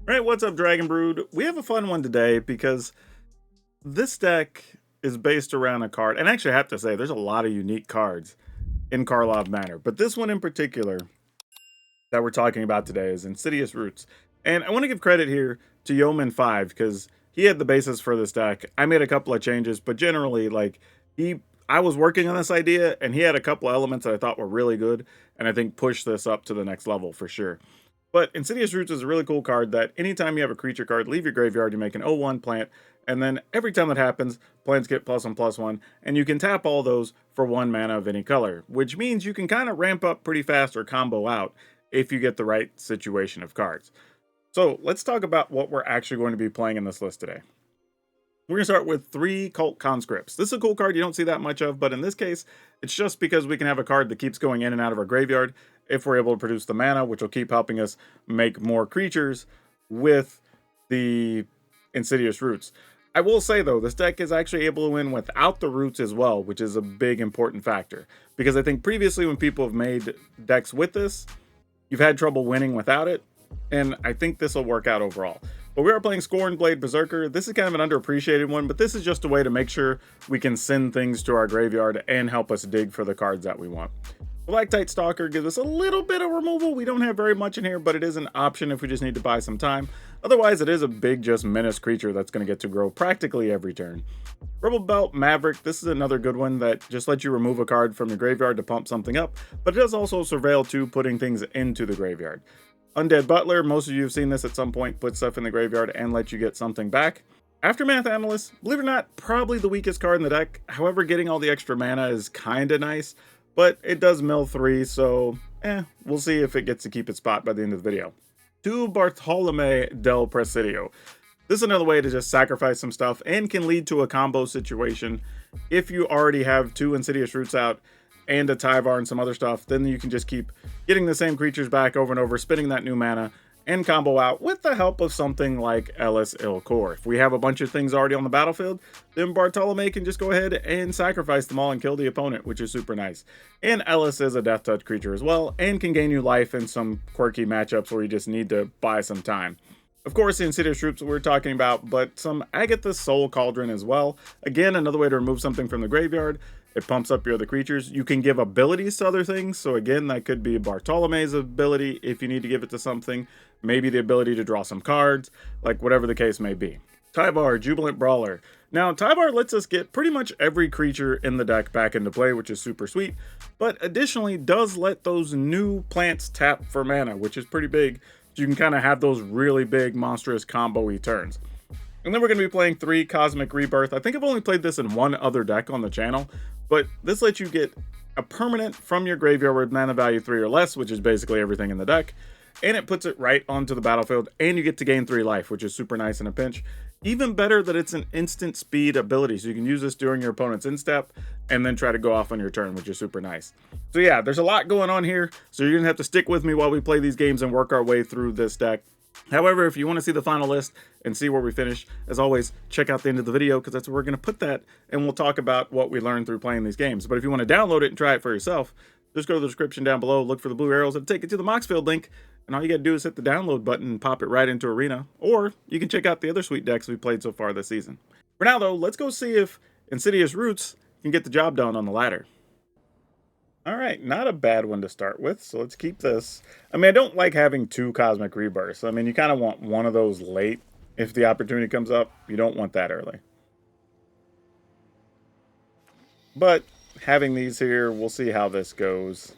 Right, what's up, Dragon Brood? We have a fun one today because this deck is based around a card, and actually I have to say, there's a lot of unique cards in Karlov Manor, but this one in particular that we're talking about today is Insidious Roots. And I want to give credit here to Yeoman5 because he had the basis for this deck. I made a couple of changes, but generally, I was working on this idea, and he had a couple of elements that I thought were really good, and I think pushed this up to the next level for sure. But Insidious Roots is a really cool card that anytime you have a creature card, leave your graveyard, you make an 0/1 plant, and then every time that happens, plants get +1/+1, and you can tap all those for 1 mana of any color, which means you can kind of ramp up pretty fast or combo out if you get the right situation of cards. So let's talk about what we're actually going to be playing in this list today. We're going to start with 3 Cult Conscripts. This is a cool card you don't see that much of, but in this case, it's just because we can have a card that keeps going in and out of our graveyard if we're able to produce the mana, which will keep helping us make more creatures with the Insidious Roots. I will say, though, this deck is actually able to win without the roots as well, which is a big important factor. Because I think previously when people have made decks with this, you've had trouble winning without it, and I think this will work out overall. But we are playing Scornblade Berserker. This is kind of an underappreciated one, but this is just a way to make sure we can send things to our graveyard and help us dig for the cards that we want. Galactite Stalker gives us a little bit of removal. We don't have very much in here, but it is an option if we just need to buy some time. Otherwise, it is a big, just menace creature that's going to get to grow practically every turn. Rebel Belt Maverick, this is another good one that just lets you remove a card from your graveyard to pump something up, but it does also surveil too, putting things into the graveyard. Undead Butler, most of you have seen this at some point, put stuff in the graveyard and let you get something back. Aftermath Analyst, believe it or not, probably the weakest card in the deck. However, getting all the extra mana is kind of nice, but it does mill 3, so we'll see if it gets to keep its spot by the end of the video. 2 Bartolome del Presidio. This is another way to just sacrifice some stuff and can lead to a combo situation. If you already have 2 Insidious Roots out and a Tyvar and some other stuff, then you can just keep getting the same creatures back over and over, spinning that new mana, and combo out with the help of something like Ellis Ilkor. If we have a bunch of things already on the battlefield, then Bartolome can just go ahead and sacrifice them all and kill the opponent, which is super nice. And Ellis is a Death Touch creature as well, and can gain you life in some quirky matchups where you just need to buy some time. Of course, the Insidious Roots we're talking about, but some Agatha's Soul Cauldron as well. Again, another way to remove something from the graveyard. It pumps up your other creatures. You can give abilities to other things. So again, that could be Bartolome's ability if you need to give it to something. Maybe the ability to draw some cards, like whatever the case may be. Tyvar, Jubilant Brawler. Now, Tyvar lets us get pretty much every creature in the deck back into play, which is super sweet, but additionally does let those new plants tap for mana, which is pretty big. So you can kind of have those really big, monstrous combo-y turns. And then we're going to be playing 3 Cosmic Rebirth. I think I've only played this in one other deck on the channel, but this lets you get a permanent from your graveyard with mana value 3 or less, which is basically everything in the deck. And it puts it right onto the battlefield, and you get to gain 3 life, which is super nice in a pinch. Even better that it's an instant speed ability, so you can use this during your opponent's instep, and then try to go off on your turn, which is super nice. So yeah, there's a lot going on here, so you're going to have to stick with me while we play these games and work our way through this deck. However, if you want to see the final list and see where we finish, as always, check out the end of the video because that's where we're going to put that, and we'll talk about what we learned through playing these games. But if you want to download it and try it for yourself, just go to the description down below, look for the blue arrows, and take it to the Moxfield link, and all you got to do is hit the download button and pop it right into Arena, or you can check out the other sweet decks we've played so far this season. For now, though, let's go see if Insidious Roots can get the job done on the ladder. All right, not a bad one to start with, so let's keep this. I mean, I don't like having 2 Cosmic Rebirths. I mean, you kind of want one of those late if the opportunity comes up. You don't want that early. But having these here, we'll see how this goes.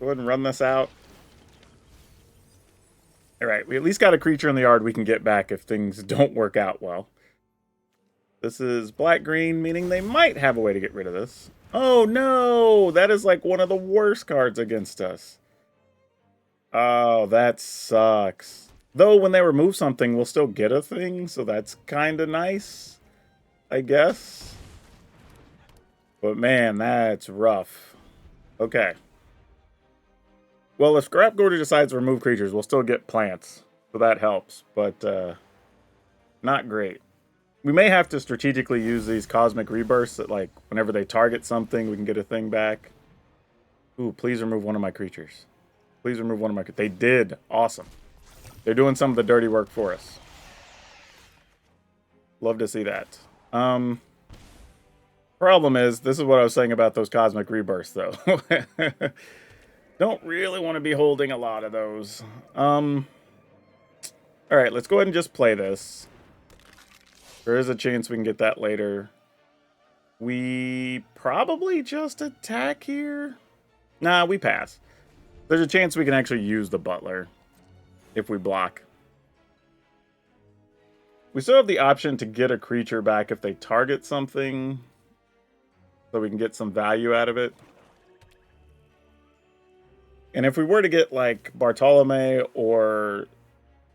Go ahead and run this out. All right, we at least got a creature in the yard we can get back if things don't work out well. This is black-green, meaning they might have a way to get rid of this. Oh, no! That is like one of the worst cards against us. Oh, that sucks. Though, when they remove something, we'll still get a thing, so that's kind of nice, I guess. But, man, that's rough. Okay. Well, if Scrap Gorder decides to remove creatures, we'll still get plants, so that helps, but not great. We may have to strategically use these Cosmic Rebirths that, like, whenever they target something, we can get a thing back. Ooh, please remove one of my creatures. Please remove one of my... They did. Awesome. They're doing some of the dirty work for us. Love to see that. Problem is, this is what I was saying about those Cosmic Rebirths, though. Don't really want to be holding a lot of those. Alright, let's go ahead and just play this. There is a chance we can get that later. We probably just attack here. Nah, we pass. There's a chance we can actually use the Butler if we block. We still have the option to get a creature back if they target something, so we can get some value out of it. And if we were to get like Bartolome or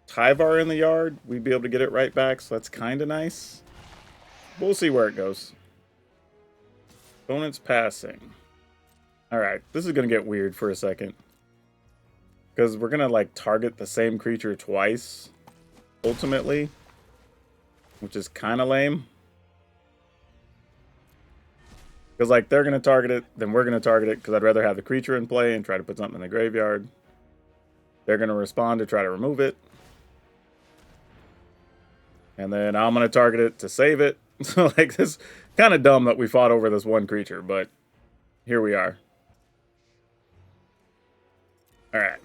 Tyvar in the yard, we'd be able to get it right back, so that's kind of nice. We'll see where it goes. Opponent's passing. Alright, this is going to get weird for a second. Because we're going to like target the same creature twice, ultimately. Which is kind of lame. Because like they're going to target it, then we're going to target it, because I'd rather have the creature in play and try to put something in the graveyard. They're going to respond to try to remove it. And then I'm going to target it to save it. So like this, kind of dumb that we fought over this one creature, but here we are. Alright.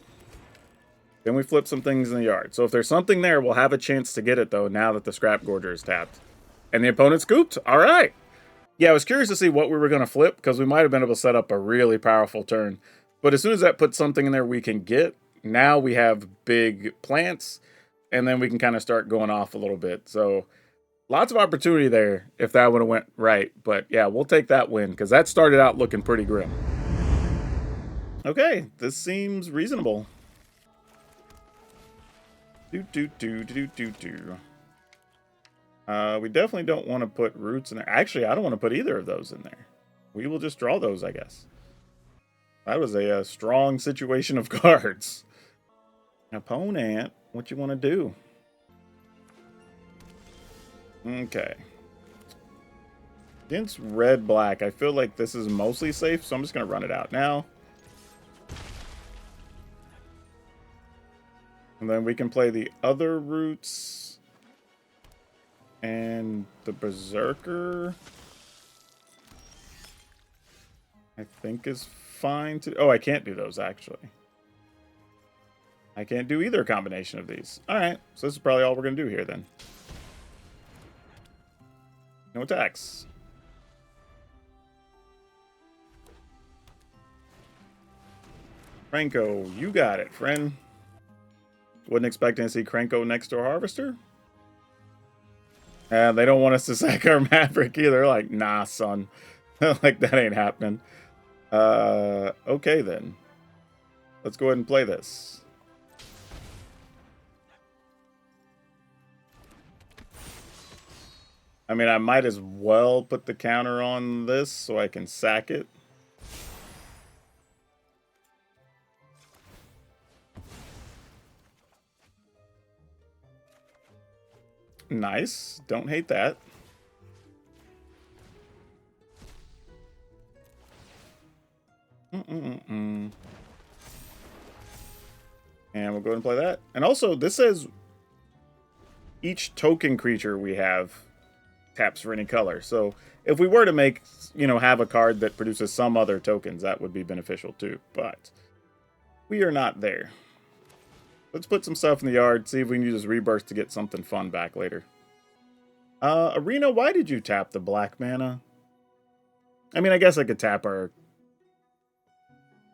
Then we flip some things in the yard. So if there's something there, we'll have a chance to get it, though, now that the Scrap Gorger is tapped. And the opponent scooped. All right. Yeah, I was curious to see what we were going to flip, because we might have been able to set up a really powerful turn. But as soon as that puts something in there we can get, now we have big plants, and then we can kind of start going off a little bit. So lots of opportunity there if that would have went right. But yeah, we'll take that win, because that started out looking pretty grim. Okay, this seems reasonable. We definitely don't want to put roots in there. Actually, I don't want to put either of those in there. We will just draw those, I guess. That was a strong situation of cards. Opponent, what you want to do? Okay. Against red-black, I feel like this is mostly safe, so I'm just going to run it out now. And then we can play the other roots. And the Berserker, I think, is fine to... Oh, I can't do those, actually. I can't do either combination of these. Alright, so this is probably all we're going to do here, then. No attacks. Franco, you got it, friend. Wasn't expecting to see Krenko next to a Harvester. And they don't want us to sack our Maverick either. They're like, nah, son. Like, that ain't happening. Okay, then. Let's go ahead and play this. I mean, I might as well put the counter on this so I can sack it. Nice. Don't hate that. And we'll go ahead and play that. And also, this says each token creature we have taps for any color. So if we were to make, you know, have a card that produces some other tokens, that would be beneficial too. But we are not there. Let's put some stuff in the yard, see if we can use this Rebirth to get something fun back later. Arena, why did you tap the black mana? I mean, I guess I could tap our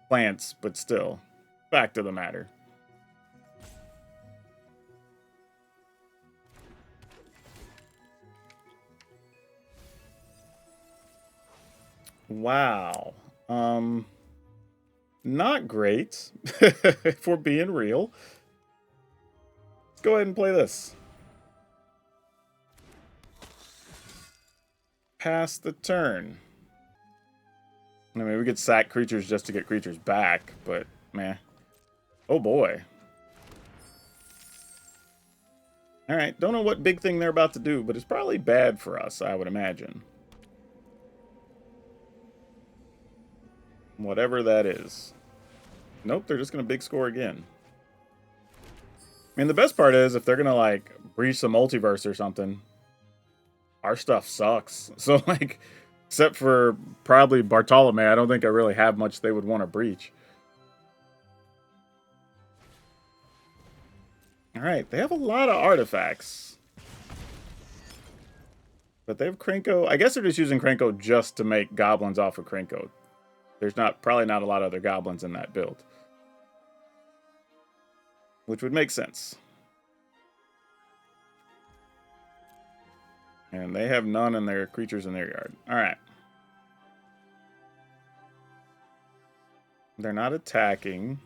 plants, but still. Back to the matter. Wow. Not great, if we're being real. Let's go ahead and play this. Pass the turn. I mean, we could sack creatures just to get creatures back, but meh. Oh boy. Alright, don't know what big thing they're about to do, but it's probably bad for us, I would imagine. Whatever that is. Nope, they're just going to big score again. I mean, the best part is if they're going to, like, breach the multiverse or something, our stuff sucks. So, like, except for probably Bartolome, I don't think I really have much they would want to breach. All right, they have a lot of artifacts. But they have Krenko. I guess they're just using Krenko just to make goblins off of Krenko. There's probably not a lot of other goblins in that build. Which would make sense. And they have none in their creatures in their yard. Alright. They're not attacking.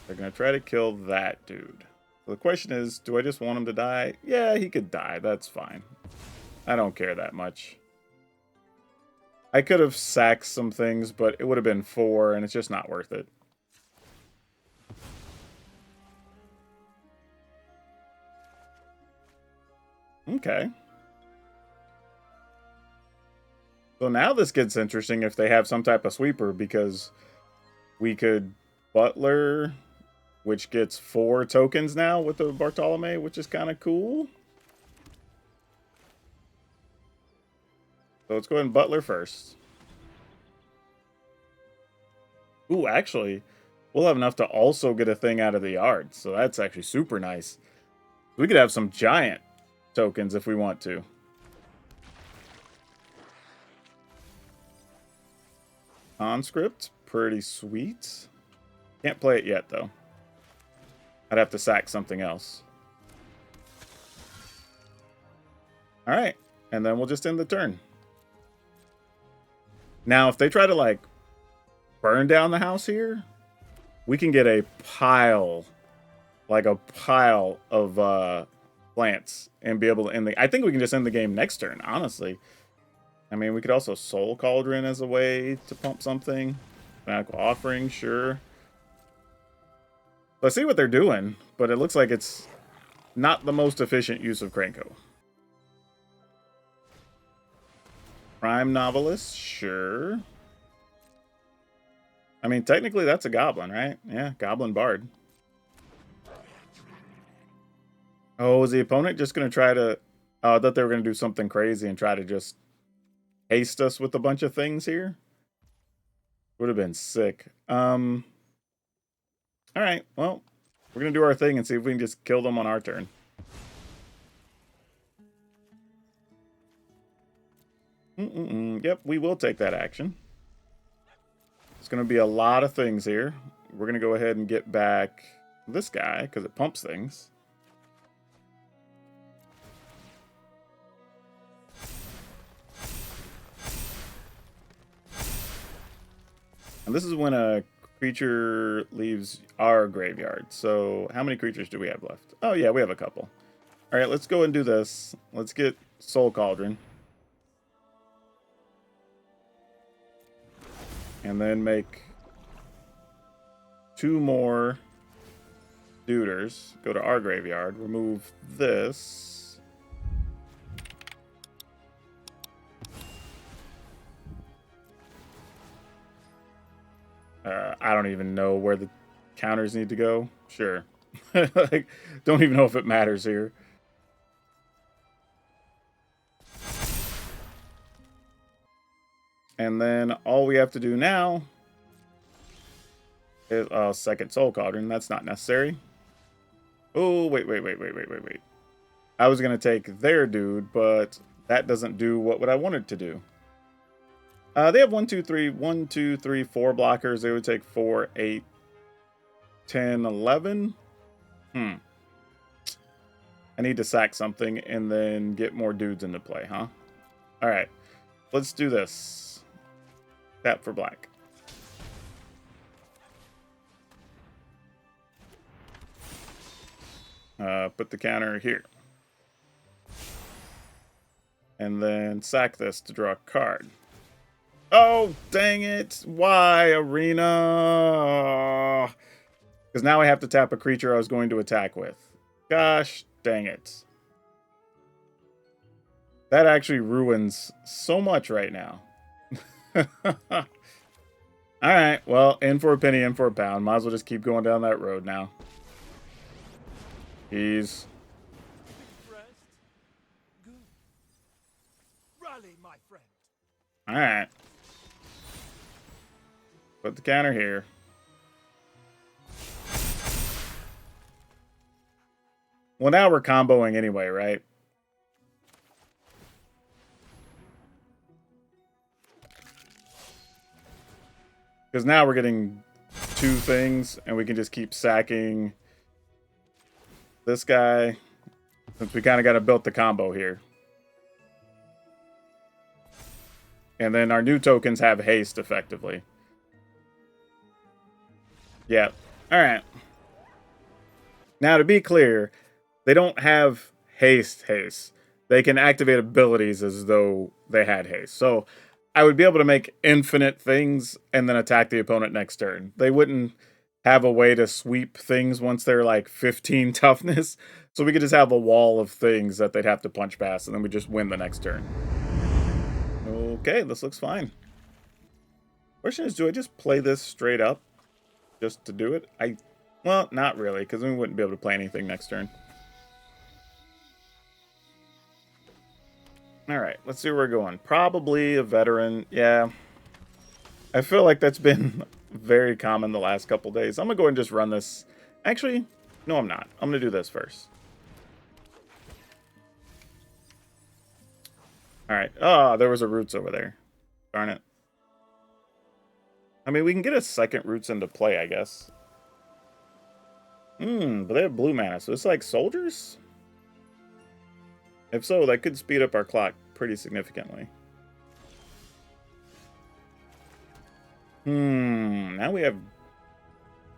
They're going to try to kill that dude. So the question is, do I just want him to die? Yeah, he could die. That's fine. I don't care that much. I could have sacked some things, but it would have been 4, and it's just not worth it. Okay. So now this gets interesting if they have some type of sweeper, because we could Butler, which gets 4 tokens now with the Bartolome, which is kind of cool. So let's go ahead and Butler first. Ooh, actually, we'll have enough to also get a thing out of the yard. So that's actually super nice. We could have some giant tokens if we want to. Conscript, pretty sweet. Can't play it yet, though. I'd have to sack something else. All right, and then we'll just end the turn. Now, if they try to, like, burn down the house here, we can get a pile, like a pile of plants and be able to end the... I think we can just end the game next turn, honestly. I mean, we could also Soul Cauldron as a way to pump something. Fanatical Offering, sure. Let's see what they're doing, but it looks like it's not the most efficient use of Krenko. Prime Novelist, sure. I mean, technically that's a goblin, right? Yeah, Goblin Bard. Oh, is the opponent just going to try to... Oh, I thought they were going to do something crazy and try to just haste us with a bunch of things here. Would have been sick. Alright, well, we're going to do our thing and see if we can just kill them on our turn. Yep, we will take that action. There's going to be a lot of things here. We're going to go ahead and get back this guy because it pumps things. And this is when a creature leaves our graveyard. So how many creatures do we have left? Oh, yeah, we have a couple. All right, let's go and do this. Let's get Soul Cauldron. And then make 2 more Duders. Go to our graveyard. Remove this. I don't even know where the counters need to go. Sure. Like, don't even know if it matters here. And then all we have to do now is second Soul Cauldron. That's not necessary. Oh, wait. I was going to take their dude, but that doesn't do what I wanted to do. They have 1, 2, 3, 1, 2, 3, 4 blockers. They would take 4, 8, 10, 11. I need to sack something and then get more dudes into play, huh? All right. Let's do this. Tap for black. Put the counter here. And then sack this to draw a card. Oh, dang it. Why, Arena? Because now I have to tap a creature I was going to attack with. Gosh, dang it. That actually ruins so much right now. Alright, well, in for a penny, in for a pound. Might as well just keep going down that road now. Jeez. Alright. Put the counter here. Well, now we're comboing anyway, right? Because now we're getting 2 things, and we can just keep sacking this guy, since we kind of got to build the combo here. And then our new tokens have haste, effectively. Yeah. Alright. Now, to be clear, they don't have haste. They can activate abilities as though they had haste. So I would be able to make infinite things and then attack the opponent next turn. They wouldn't have a way to sweep things once they're like 15 toughness. So we could just have a wall of things that they'd have to punch past, and then we just win the next turn. Okay, this looks fine. Question is, do I just play this straight up just to do it? Well, not really, because we wouldn't be able to play anything next turn. Alright, let's see where we're going. Probably a veteran. Yeah. I feel like that's been very common the last couple days. I'm going to go ahead and just run this. Actually, no, I'm not. I'm going to do this first. Alright. Oh, there was a Roots over there. Darn it. I mean, we can get a second Roots into play, I guess. But they have blue mana, so it's like Soldiers? If so, that could speed up our clock pretty significantly. Now we have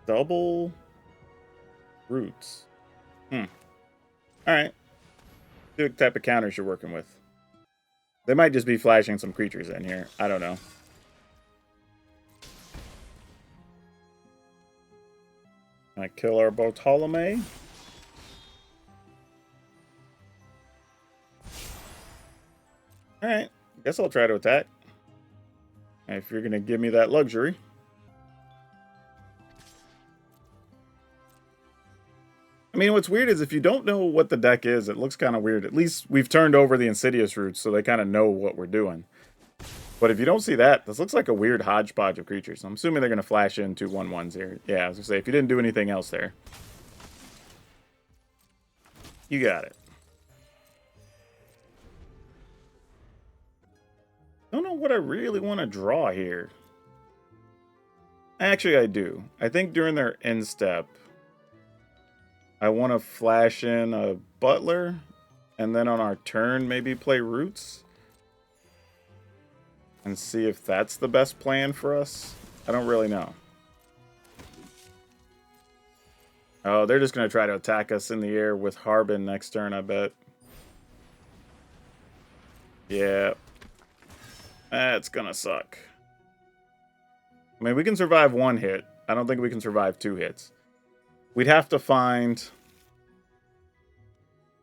double Roots. Alright. See what type of counters you're working with. They might just be flashing some creatures in here. I don't know. I kill our Bartolome. Alright, guess I'll try to attack. If you're going to give me that luxury. I mean, what's weird is if you don't know what the deck is, it looks kind of weird. At least we've turned over the Insidious Roots, so they kind of know what we're doing. But if you don't see that, this looks like a weird hodgepodge of creatures. I'm assuming they're going to flash in 2/1/1s here. Yeah, I was going to say, if you didn't do anything else there. You got it. I don't know what I really want to draw here. Actually, I do. I think during their end step, I want to flash in a Butler, and then on our turn, maybe play Roots. And see if that's the best plan for us. I don't really know. Oh, they're just going to try to attack us in the air with Harbin next turn, I bet. Yeah. That's going to suck. I mean, we can survive 1 hit. I don't think we can survive 2 hits. We'd have to find...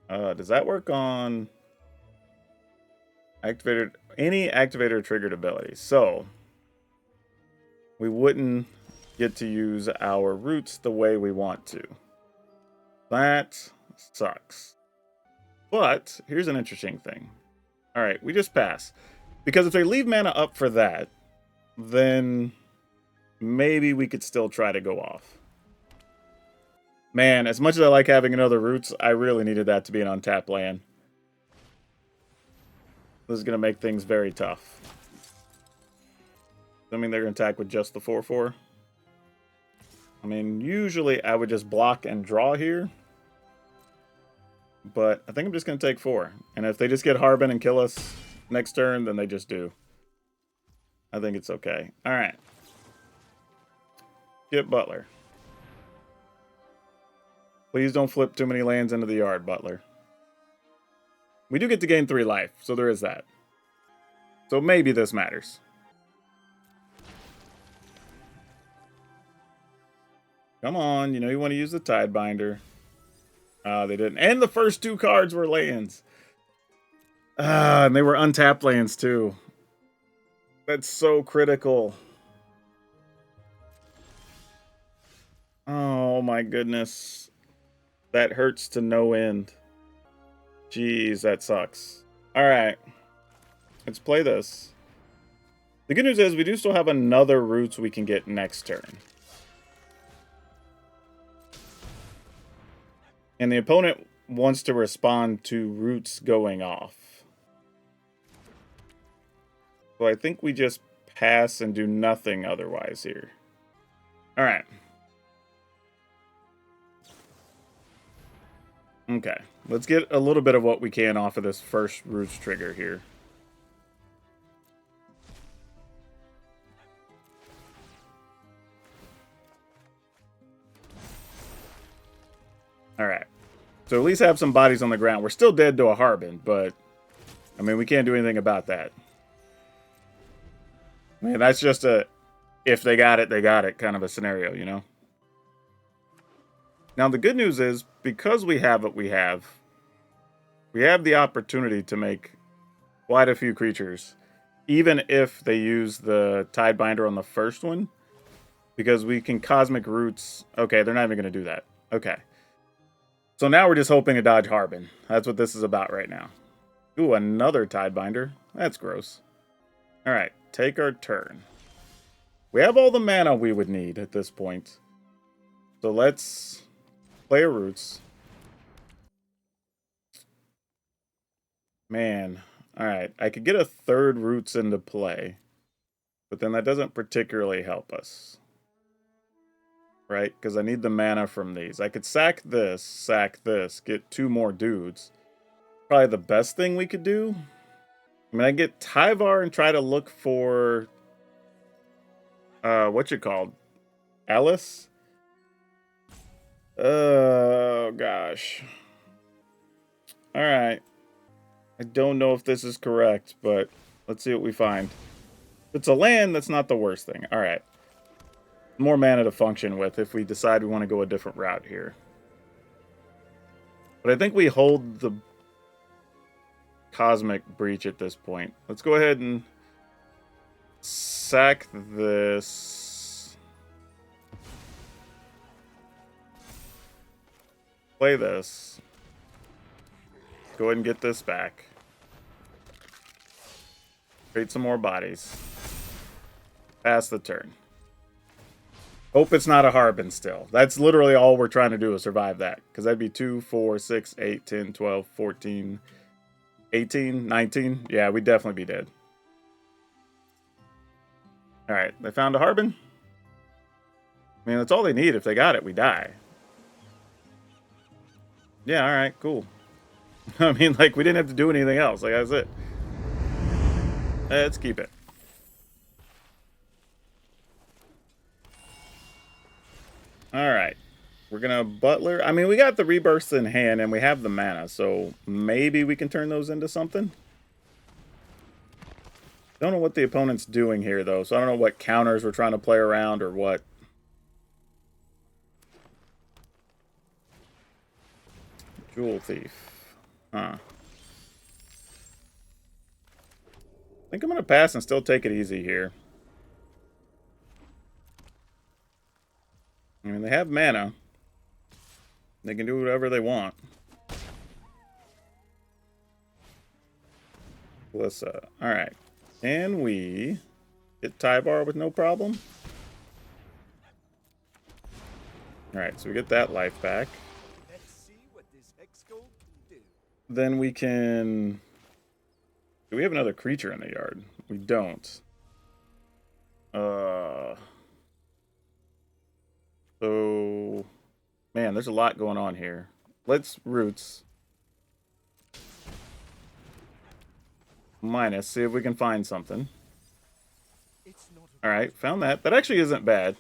does that work on... activated... any activator triggered abilities? So, we wouldn't get to use our Roots the way we want to. That sucks. But, here's an interesting thing. Alright, we just pass. Because if they leave mana up for that, then maybe we could still try to go off. Man, as much as I like having another Roots, I really needed that to be an untapped land. This is going to make things very tough. Assuming they're going to attack with just the 4/4. I mean, usually I would just block and draw here. But I think I'm just going to take 4. And if they just get Harbin and kill us next turn, then they just do. I think it's okay. Alright. Get Butler. Please don't flip too many lands into the yard, Butler. We do get to gain 3 life, so there is that. So maybe this matters. Come on, you know you want to use the Tidebinder. They didn't. And the first 2 cards were lands. And they were untapped lands too. That's so critical. Oh my goodness. That hurts to no end. Jeez, that sucks. Alright. Let's play this. The good news is we do still have another Roots we can get next turn. And the opponent wants to respond to Roots going off. So I think we just pass and do nothing otherwise here. Alright. Okay. Let's get a little bit of what we can off of this first Roots trigger here. Alright. So at least have some bodies on the ground. We're still dead to a Harbin, but I mean, we can't do anything about that. I mean, that's just a if they got it kind of a scenario, you know? Now, the good news is, because we have what we have the opportunity to make quite a few creatures, even if they use the Tidebinder on the first one, because we can Cosmic Roots. Okay, they're not even going to do that. Okay. So now we're just hoping to dodge Harbin. That's what this is about right now. Ooh, another Tidebinder. That's gross. Alright, take our turn. We have all the mana we would need at this point. So let's play a Roots. Man. Alright, I could get a third Roots into play. But then that doesn't particularly help us. Right? Because I need the mana from these. I could sack this, get 2 more dudes. Probably the best thing we could do. I mean, I get Tyvar and try to look for... what's it called? Alice? Oh, gosh. Alright. I don't know if this is correct, but let's see what we find. If it's a land, that's not the worst thing. Alright. More mana to function with if we decide we want to go a different route here. But I think we hold the Cosmic Breach at this point. Let's go ahead and sack this. Play this. Go ahead and get this back. Create some more bodies. Pass the turn. Hope it's not a Harbin still. That's literally all we're trying to do is survive that. Because that'd be 2, 4, 6, 8, 10, 12, 14, 18, 19. Yeah, we'd definitely be dead. Alright, they found a Harbin. I mean, that's all they need. If they got it, we die. Yeah, alright, cool. I mean, like, we didn't have to do anything else. Like, that's it. Let's keep it. Alright. We're gonna Butler. I mean, we got the Rebirths in hand, and we have the mana, so maybe we can turn those into something. Don't know what the opponent's doing here, though, so I don't know what counters we're trying to play around or what. Jewel Thief. Huh. I think I'm gonna pass and still take it easy here. I mean, they have mana. They can do whatever they want. Alyssa. Alright. Can we get Tyvar with no problem? Alright, so we get that life back. Let's see what this hex gold can do. Then we can... Do we have another creature in the yard? We don't. So... Man, there's a lot going on here. Let's Roots. Minus, see if we can find something. Alright, found that. That actually isn't bad.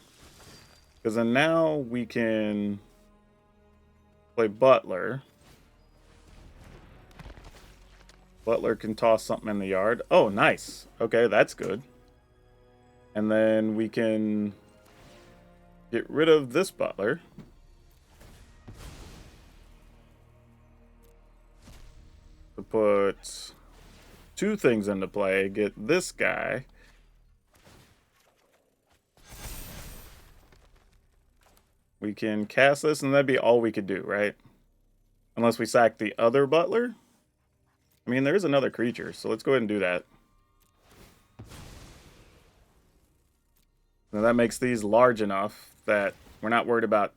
Because then now we can play Butler. Butler can toss something in the yard. Oh, nice. Okay, that's good. And then we can get rid of this Butler. To put 2 things into play. Get this guy. We we can cast this, and that'd be all we could do, right? Unless we sack the other butler. I mean, there is another creature, so let's go ahead and do that. Now that makes these large enough that we're not worried about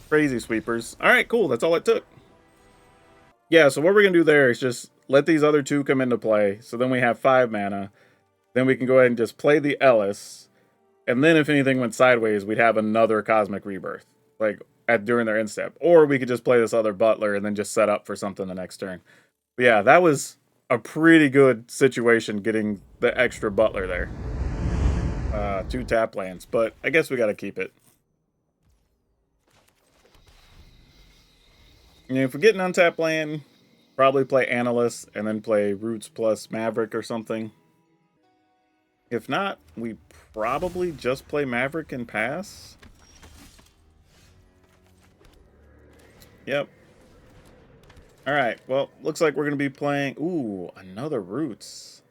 crazy sweepers. All right, cool. That's all it took. Yeah, so what we're going to do there is just let these other two come into play. So then we have 5 mana. Then we can go ahead and just play the Ellis. And then if anything went sideways, we'd have another Cosmic Rebirth, like during their end step. Or we could just play this other Butler and then just set up for something the next turn. But yeah, that was a pretty good situation getting the extra Butler there. 2 tap lands, but I guess we got to keep it. And if we get an untap land, probably play Analyst and then play Roots plus Maverick or something. If not, we probably just play Maverick and pass. Yep. Alright, well, looks like we're going to be playing... Ooh, another Roots.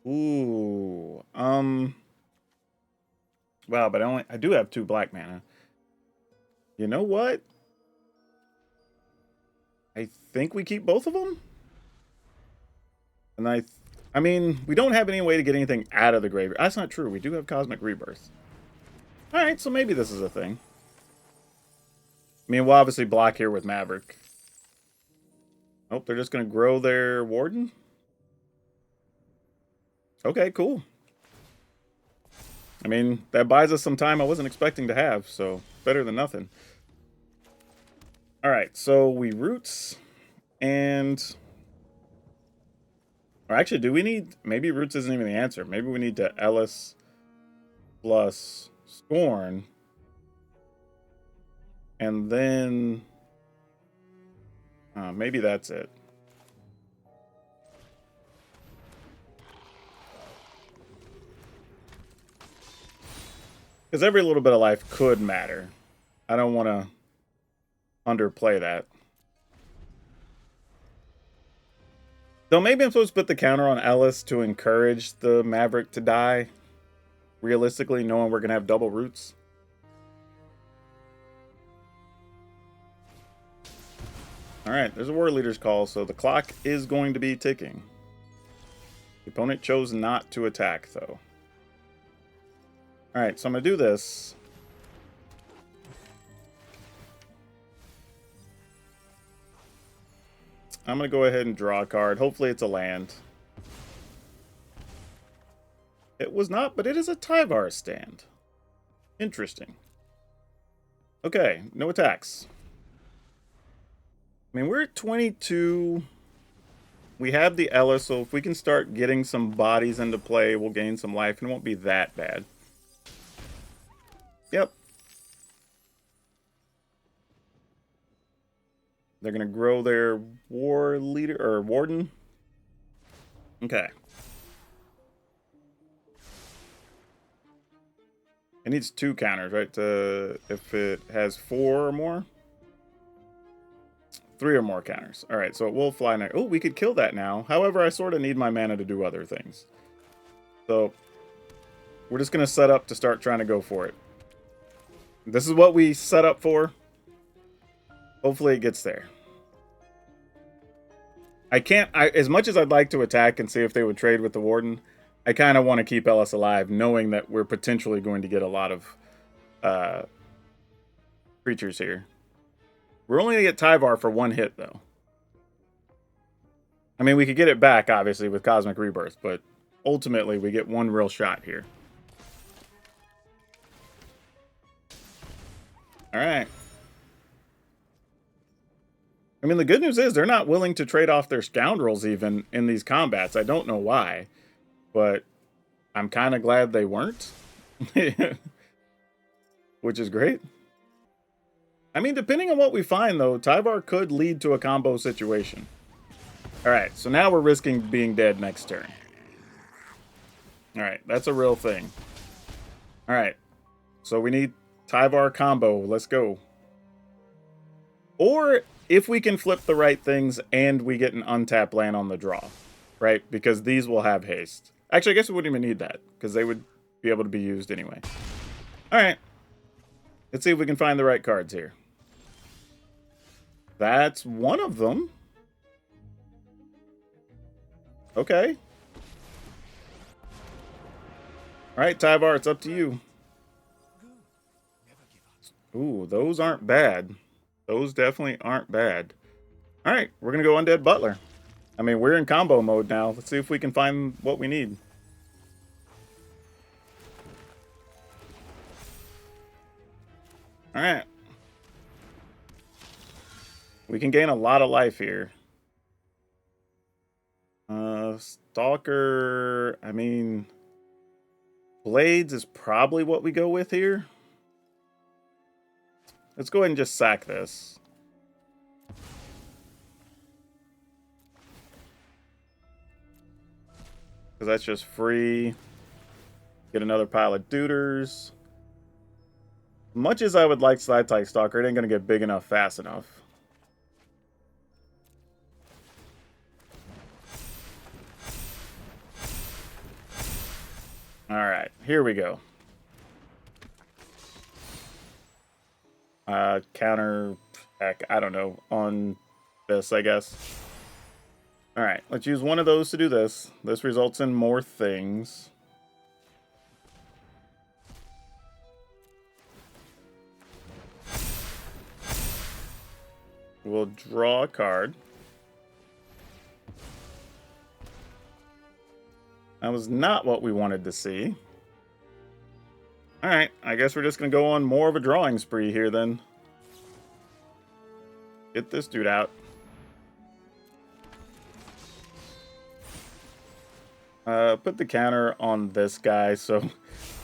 Ooh. Wow, but I do have 2 black mana. You know what? I think we keep both of them. And I mean, we don't have any way to get anything out of the graveyard. That's not true. We do have Cosmic Rebirth. Alright, so maybe this is a thing. I mean, we'll obviously block here with Maverick. Oh, they're just going to grow their Warden? Okay, cool. I mean, that buys us some time I wasn't expecting to have, so better than nothing. Alright, so we Roots, and... Or actually, do we need... Maybe Roots isn't even the answer. Maybe we need to Ellis plus Scorn. And then... maybe that's it. Because every little bit of life could matter. I don't want to underplay that. Though maybe I'm supposed to put the counter on Ellis to encourage the Maverick to die. Realistically, knowing we're going to have double Roots. Alright, there's a War Leader's call, so the clock is going to be ticking. The opponent chose not to attack, though. Alright, so I'm going to do this. I'm going to go ahead and draw a card. Hopefully it's a land. It was not, but it is a Tyvar stand. Interesting. Okay, no attacks. I mean, we're at 22. We have the Ellis, so if we can start getting some bodies into play, we'll gain some life, and it won't be that bad. Yep. They're going to grow their War Leader, or Warden. Okay. It needs 2 counters, right? If it has 4 or more. 3 or more counters. Alright, so it will fly next. Oh, we could kill that now. However, I sort of need my mana to do other things. So, we're just going to set up to start trying to go for it. This is what we set up for. Hopefully it gets there. As much as I'd like to attack and see if they would trade with the Warden, I kind of want to keep Ellis alive, knowing that we're potentially going to get a lot of creatures here. We're only going to get Tyvar for 1 hit, though. I mean, we could get it back, obviously, with Cosmic Rebirth, but ultimately we get 1 real shot here. Alright. I mean, the good news is they're not willing to trade off their scoundrels even in these combats. I don't know why, but I'm kind of glad they weren't. Which is great. I mean, depending on what we find, though, Tyvar could lead to a combo situation. Alright, so now we're risking being dead next turn. Alright, that's a real thing. Alright, so we need Tyvar combo. Let's go. Or if we can flip the right things and we get an untapped land on the draw, right? Because these will have haste. Actually, I guess we wouldn't even need that because they would be able to be used anyway. All right. Let's see if we can find the right cards here. That's one of them. Okay. All right, Tyvar, it's up to you. Ooh, those aren't bad. Those definitely aren't bad. All right, we're going to go Undead Butler. I mean, we're in combo mode now. Let's see if we can find what we need. All right. We can gain a lot of life here. Stalker, I mean, Blades is probably what we go with here. Let's go ahead and just sack this. Because that's just free. Get another pile of Duders. Much as I would like Slide Type Stalker, it ain't going to get big enough fast enough. Alright, here we go. Counter, heck, I don't know, on this, I guess. Alright, let's use one of those to do this. This results in more things. We'll draw a card. That was not what we wanted to see. Alright, I guess we're just going to go on more of a drawing spree here then. Get this dude out. Put the counter on this guy so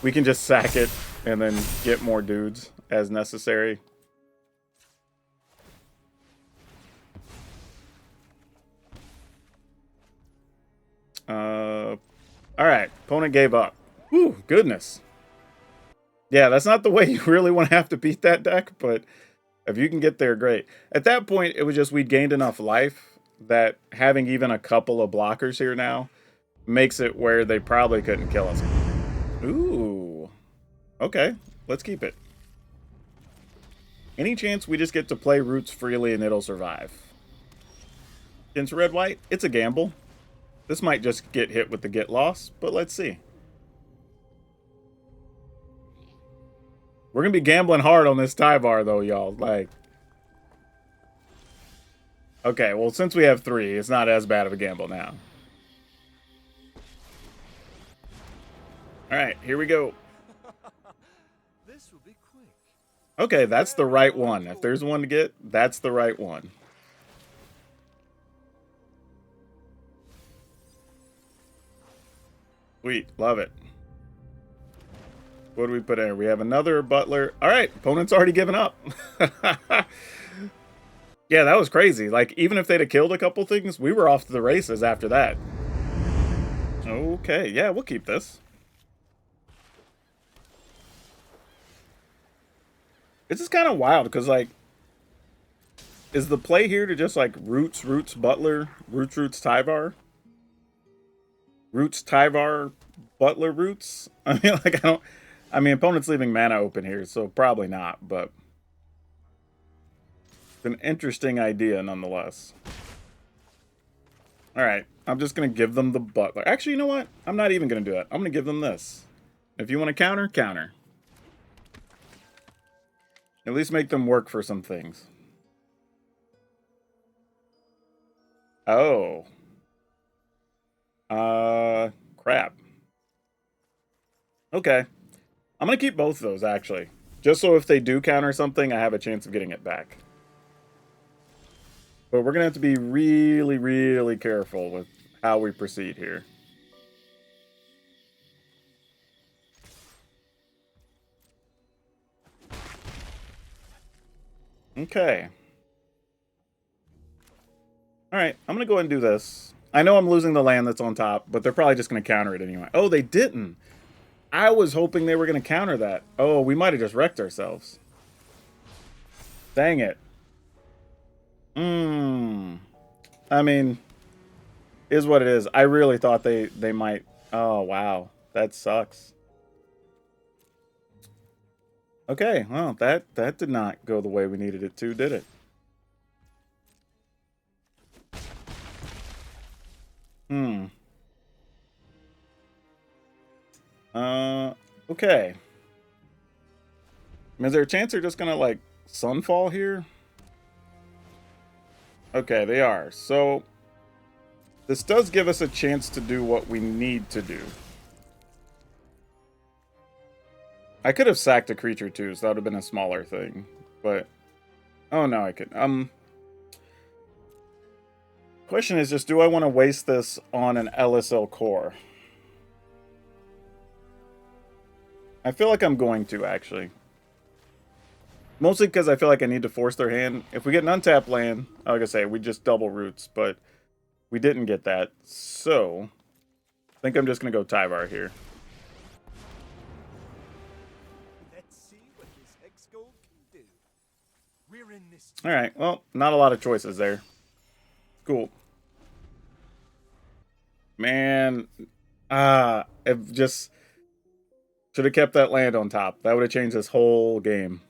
we can just sack it and then get more dudes as necessary. Alright, opponent gave up. Whew, goodness. Yeah, that's not the way you really want to have to beat that deck, but if you can get there, great. At that point, it was just we gained enough life that having even a couple of blockers here now makes it where they probably couldn't kill us. Ooh. Okay, let's keep it. Any chance we just get to play Roots freely and it'll survive? Against Red-White, it's a gamble. This might just get hit with the get lost, but let's see. We're going to be gambling hard on this Tyvar, though, y'all. Like, okay, well, since we have 3, it's not as bad of a gamble now. All right, here we go. This will be quick. Okay, that's the right one. If there's one to get, that's the right one. Sweet, love it. What do we put in here? We have another Butler. All right, opponent's already given up. Yeah, that was crazy. Like, even if they'd have killed a couple things, we were off to the races after that. Okay, yeah, we'll keep this. This is kind of wild, because, like, is the play here to just, like, Roots, Butler, Roots, Tyvar? Roots, Tyvar, Butler, Roots? I mean, like, I mean, opponent's leaving mana open here, so probably not, but it's an interesting idea nonetheless. Alright, I'm just going to give them the Butler. Actually, you know what? I'm not even going to do it. I'm going to give them this. If you want to counter, counter. At least make them work for some things. Oh. Crap. Okay. I'm going to keep both of those, actually. Just so if they do counter something, I have a chance of getting it back. But we're going to have to be really, really careful with how we proceed here. Okay. Alright, I'm going to go ahead and do this. I know I'm losing the land that's on top, but they're probably just going to counter it anyway. Oh, they didn't. I was hoping they were going to counter that. Oh, we might have just wrecked ourselves. Dang it. I mean, is what it is. I really thought they might. Oh, wow. That sucks. Okay, well, that did not go the way we needed it to, did it? Okay. Is there a chance they're just gonna, like, Sunfall here? Okay, they are. So, this does give us a chance to do what we need to do. I could have sacked a creature too, so that would have been a smaller thing. But, oh no, I could. Question is just, do I want to waste this on an LSL core? I feel like I'm going to, actually. Mostly because I feel like I need to force their hand. If we get an untapped land, like I say, we just double roots, but we didn't get that. So, I think I'm just going to go Tyvar here. Let's see what this hex gold can do. We're in this. Alright, well, not a lot of choices there. Cool. Man, it just should have kept that land on top. That would have changed this whole game.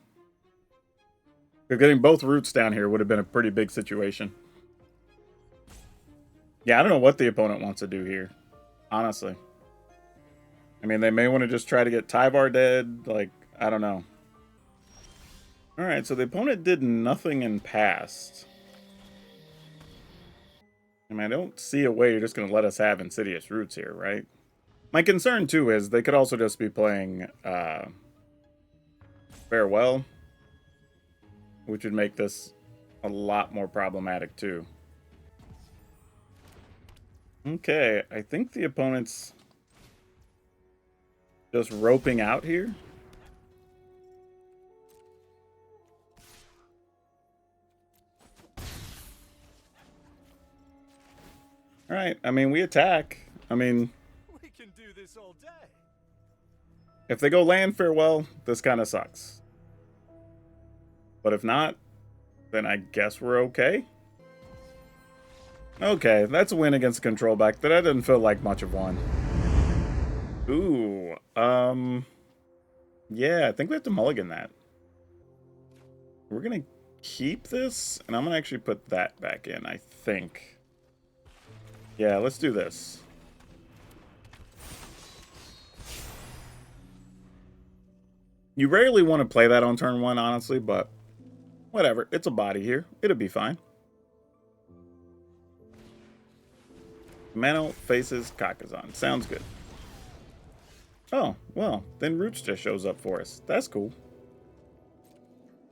Because getting both roots down here would have been a pretty big situation. Yeah, I don't know what the opponent wants to do here, honestly. I mean, they may want to just try to get Tyvar dead. Like, I don't know. Alright, so the opponent did nothing in past. I mean, I don't see a way you're just going to let us have Insidious Roots here, right? My concern, too, is they could also just be playing Farewell, which would make this a lot more problematic, too. Okay, I think the opponent's just roping out here. Alright, I mean, we attack. I mean, We can do this all day. if they go land Farewell, this kind of sucks. But if not, then I guess we're okay. Okay, that's a win against the control back. That didn't feel like much of one. Ooh, yeah, I think we have to mulligan that. We're gonna keep this, and I'm gonna actually put that back in, I think. Yeah, let's do this. You rarely want to play that on turn 1, honestly, but whatever. It's a body here. It'll be fine. Manor faces Kakazan. Sounds good. Oh, well, then Roots just shows up for us. That's cool.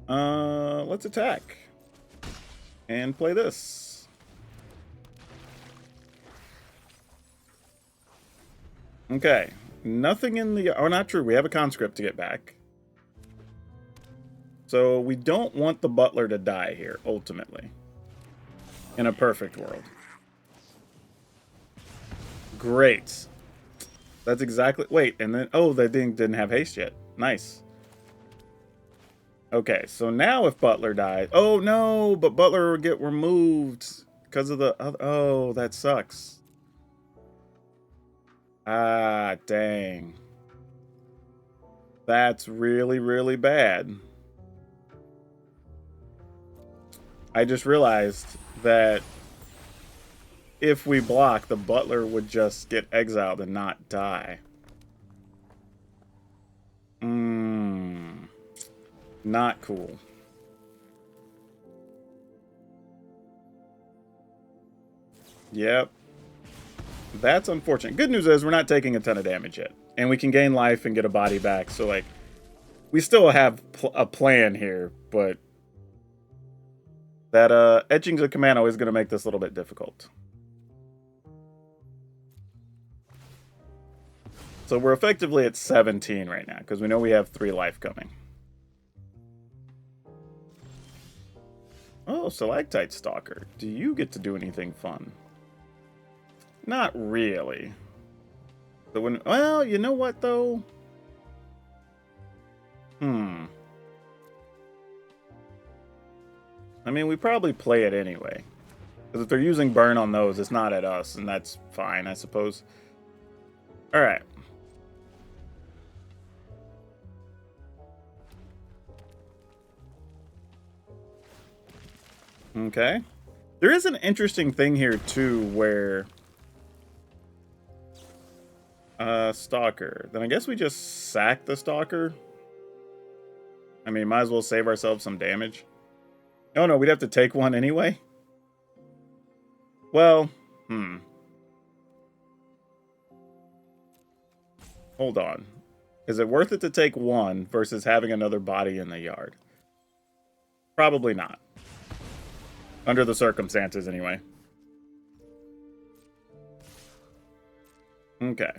Let's attack. And play this. Okay. Nothing in the... Oh, not true. We have a conscript to get back. So we don't want the butler to die here, ultimately. In a perfect world. Great. That's exactly... Wait, and then... Oh, they didn't have haste yet. Nice. Okay, so now if Butler dies... Oh, no! But Butler will get removed because of the... Oh, that sucks. Ah, dang. That's really, really bad. I just realized that if we block, the Butler would just get exiled and not die. Not cool. Yep. That's unfortunate. Good news is we're not taking a ton of damage yet. And we can gain life and get a body back. So, like, we still have a plan here, but that Etchings of Commando is going to make this a little bit difficult. So we're effectively at 17 right now, because we know we have 3 life coming. Oh, Stalactite Stalker. Do you get to do anything fun? Not really. So when, well, you know what, though? I mean, we probably play it anyway. Because if they're using burn on those, it's not at us, and that's fine, I suppose. Alright. Okay. There is an interesting thing here, too, where... Stalker. Then I guess we just sack the Stalker. I mean, might as well save ourselves some damage. Oh, no, we'd have to take one anyway? Well, Hold on. Is it worth it to take one versus having another body in the yard? Probably not. Under the circumstances, anyway. Okay.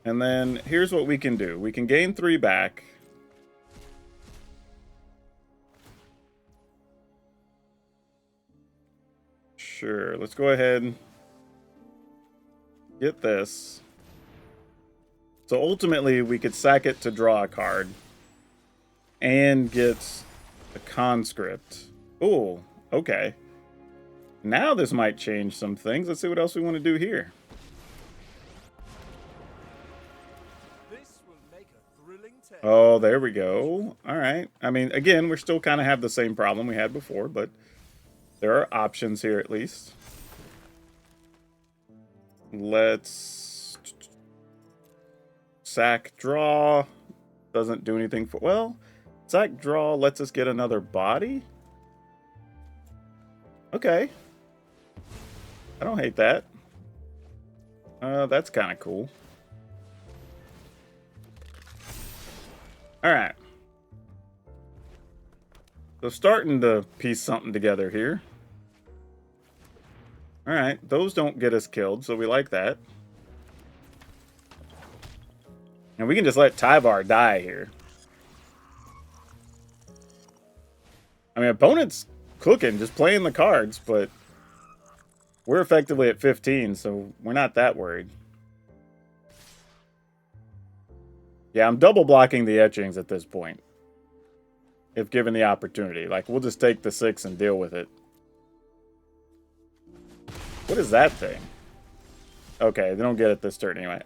And then here's what we can do. We can gain 3 back. Sure, let's go ahead and get this. So ultimately, we could sack it to draw a card. And get a conscript. Oh, okay. Now this might change some things. Let's see what else we want to do here. This will make a thrilling tale. Oh, there we go. All right. I mean, again, we're still kind of have the same problem we had before, but there are options here at least. Let's sack draw. Doesn't do anything for... Well, sack draw lets us get another body. Okay. I don't hate that. That's kind of cool. Alright. So starting to piece something together here. Alright, those don't get us killed, so we like that. And we can just let Tyvar die here. I mean, opponent's cooking, just playing the cards, but we're effectively at 15, so we're not that worried. Yeah, I'm double blocking the etchings at this point. If given the opportunity. Like, we'll just take the 6 and deal with it. What is that thing? Okay, they don't get it this turn anyway.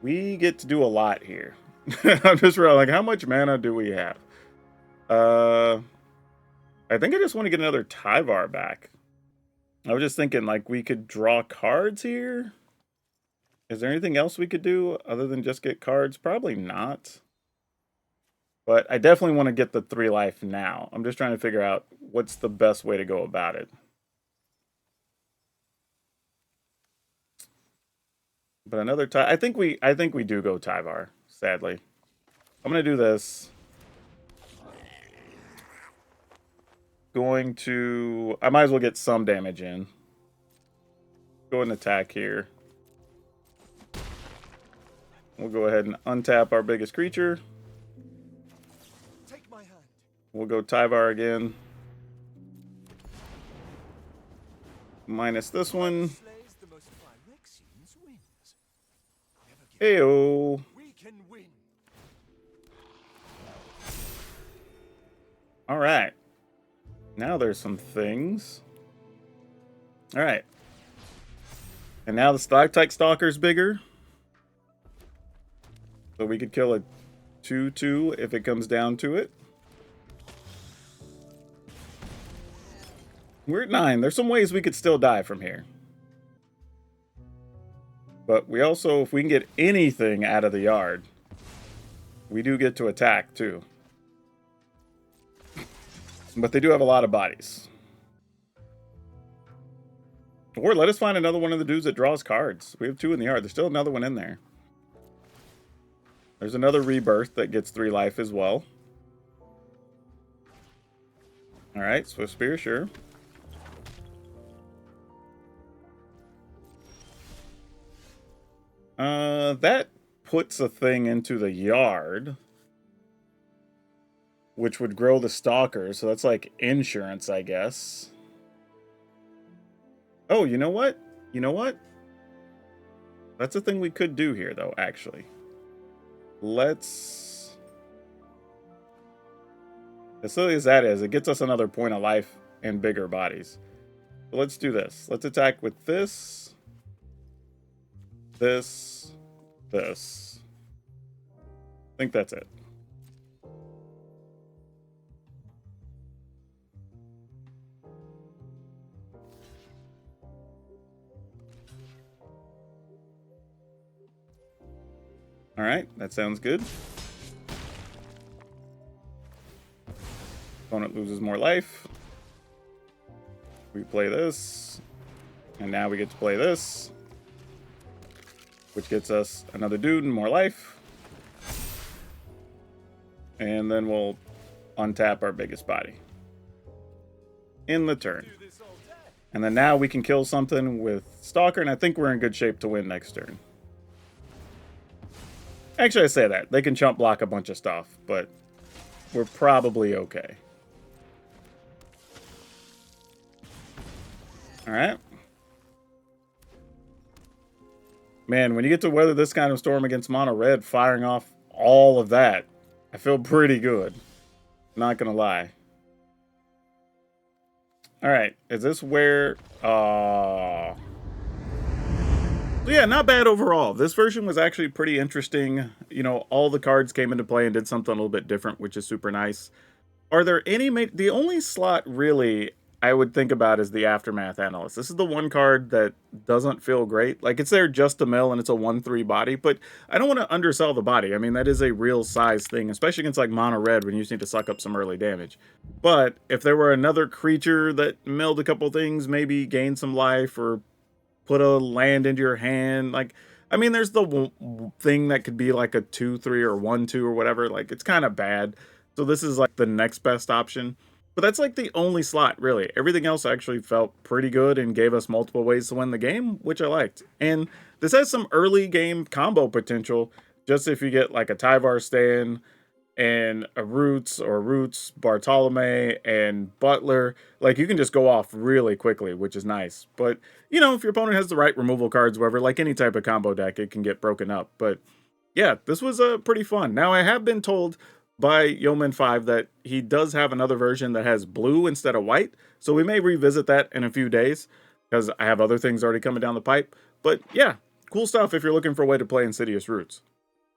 We get to do a lot here. I'm just really like, how much mana do we have? I think I just want to get another Tyvar back. I was just thinking, like, we could draw cards here. Is there anything else we could do other than just get cards? Probably not. But I definitely want to get the 3 life now. I'm just trying to figure out what's the best way to go about it. But another I think we do go Tyvar, sadly. I'm gonna do this. Going to... I might as well get some damage in. Go ahead and attack here. We'll go ahead and untap our biggest creature. Take my hand. We'll go Tyvar again. Minus this one. Slays the most Phyrexians wins. Never give Heyo. We can win. All right. Now there's some things. All right. And now the Stalactite Stalker's bigger. So we could kill a 2/2 if it comes down to it. We're at 9. There's some ways we could still die from here. But we also, if we can get anything out of the yard, we do get to attack too. But they do have a lot of bodies. Or let us find another one of the dudes that draws cards. We have 2 in the yard. There's still another one in there. There's another Rebirth that gets 3 life as well. Alright, Swift Spear, sure. That puts a thing into the yard. Which would grow the Stalker, so that's like insurance, I guess. Oh, you know what? You know what? That's a thing we could do here, though, actually. Let's... As silly as that is, it gets us another point of life and bigger bodies. So let's do this. Let's attack with this. This. I think that's it. All right, that sounds good. Opponent loses more life. We play this. And now we get to play this. Which gets us another dude and more life. And then we'll untap our biggest body. In the turn. And then now we can kill something with Stalker, and I think we're in good shape to win next turn. Actually, I say that. They can chump block a bunch of stuff, but we're probably okay. Alright. Man, when you get to weather this kind of storm against mono red, firing off all of that, I feel pretty good. Not gonna lie. Alright, is this where... So yeah, not bad overall. This version was actually pretty interesting. You know, all the cards came into play and did something a little bit different, which is super nice. Are there any... The only slot, really, I would think about is the Aftermath Analyst. This is the one card that doesn't feel great. Like, it's there just to mill, and it's a 1/3 body, but I don't want to undersell the body. I mean, that is a real size thing, especially against, like, mono red, when you just need to suck up some early damage. But if there were another creature that milled a couple things, maybe gain some life, or put a land into your hand, like, I mean, there's the thing that could be like a 2/3 or 1/2 or whatever. Like, it's kind of bad. So this is like the next best option. But that's like the only slot, really. Everything else actually felt pretty good and gave us multiple ways to win the game, which I liked. And this has some early game combo potential, just if you get like a Tyvar Stan and a Roots Bartolome and Butler. Like, you can just go off really quickly, which is nice. But, you know, if your opponent has the right removal cards, whatever, like any type of combo deck, it can get broken up. But yeah, this was pretty fun. Now, I have been told by Yeoman5 that he does have another version that has blue instead of white. So we may revisit that in a few days, because I have other things already coming down the pipe. But yeah, cool stuff if you're looking for a way to play Insidious Roots.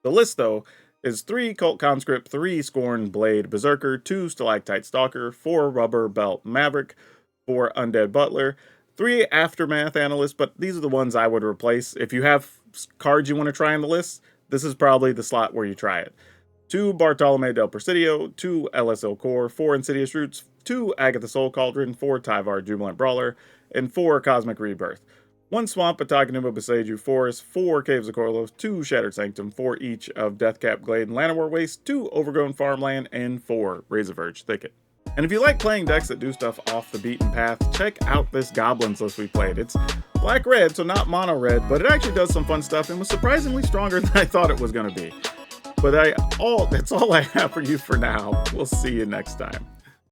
The list, though, is 3 Cult Conscript, 3 Scorn Blade Berserker, 2 Stalactite Stalker, 4 Rubber Belt Maverick, 4 Undead Butler, 3 Aftermath Analyst, but these are the ones I would replace. If you have cards you want to try on the list, this is probably the slot where you try it. 2 Bartolome del Presidio, 2 LSL Core, 4 Insidious Roots, 2 Agatha Soul Cauldron, 4 Tyvar Jubilant Brawler, and 4 Cosmic Rebirth. 1 Swamp Atakanuma Beseiju Forest, 4 Caves of Karlov, 2 Shattered Sanctum, 4 each of Deathcap Glade and Llanowar Waste, 2 Overgrown Farmland, and 4 Razorverge Thicket. And if you like playing decks that do stuff off the beaten path, check out this Goblins list we played. It's black-red, so not mono-red, but it actually does some fun stuff and was surprisingly stronger than I thought it was going to be. But that's all I have for you for now. We'll see you next time.